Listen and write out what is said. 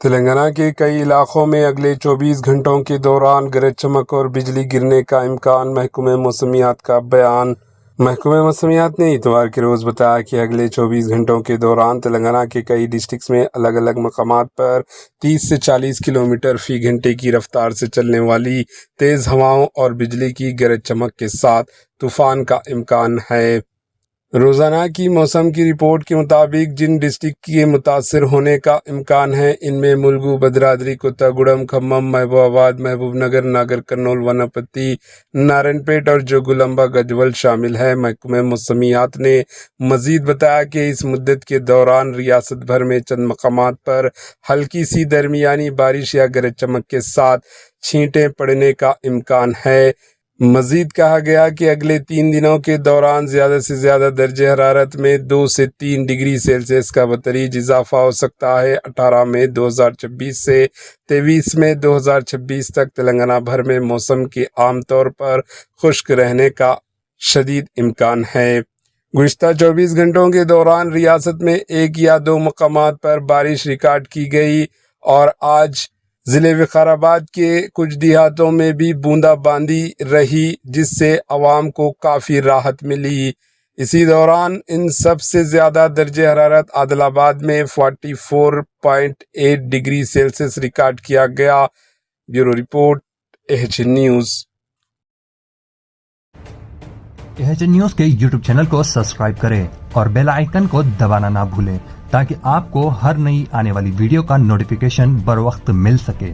تلنگانہ کے کئی علاقوں میں اگلے 24 گھنٹوں کے دوران گرج چمک اور بجلی گرنے کا امکان۔ محکمہ موسمیات کا بیان۔ محکمہ موسمیات نے اتوار کے روز بتایا کہ اگلے 24 گھنٹوں کے دوران تلنگانہ کے کئی ڈسٹرکٹس میں الگ الگ مقامات پر 30 سے 40 کلومیٹر فی گھنٹے کی رفتار سے چلنے والی تیز ہواؤں اور بجلی کی گرج چمک کے ساتھ طوفان کا امکان ہے۔ روزانہ کی موسم کی رپورٹ کے مطابق جن ڈسٹرکٹ کے متاثر ہونے کا امکان ہے ان میں ملگو، بھدرادری، کوتاگوڑم، کھمم، محبوب آباد، محبوب نگر، ناگر کرنول، وناپتی، نارائن پیٹ اور جوگولمبا گجول شامل ہے۔ محکمہ موسمیات نے مزید بتایا کہ اس مدت کے دوران ریاست بھر میں چند مقامات پر ہلکی سی درمیانی بارش یا گرج چمک کے ساتھ چھینٹیں پڑنے کا امکان ہے۔ مزید کہا گیا کہ اگلے 3 دنوں کے دوران زیادہ سے زیادہ درجہ حرارت میں 2 سے 3 ڈگری سیلسیس کا بتدریج اضافہ ہو سکتا ہے۔ 18 مئی 2026 سے 23 مئی 2026 تک تلنگانہ بھر میں موسم کے عام طور پر خشک رہنے کا شدید امکان ہے۔ گزشتہ 24 گھنٹوں کے دوران ریاست میں 1 یا 2 مقامات پر بارش ریکارڈ کی گئی اور آج ضلع وقار آباد کے کچھ دیہاتوں میں بھی بوندا باندی رہی، جس سے عوام کو کافی راحت ملی۔ اسی دوران ان سب سے زیادہ درجہ حرارت عادل آباد میں 44.8 ڈگری سیلسیس ریکارڈ کیا گیا۔ Bureau report AHN news. AHN news کے YouTube چینل کو سبسکرائب کریں اور بیل آئیکن کو دبانا نہ بھولیں تاکہ آپ کو ہر نئی آنے والی ویڈیو کا نوٹیفیکیشن بر وقت مل سکے۔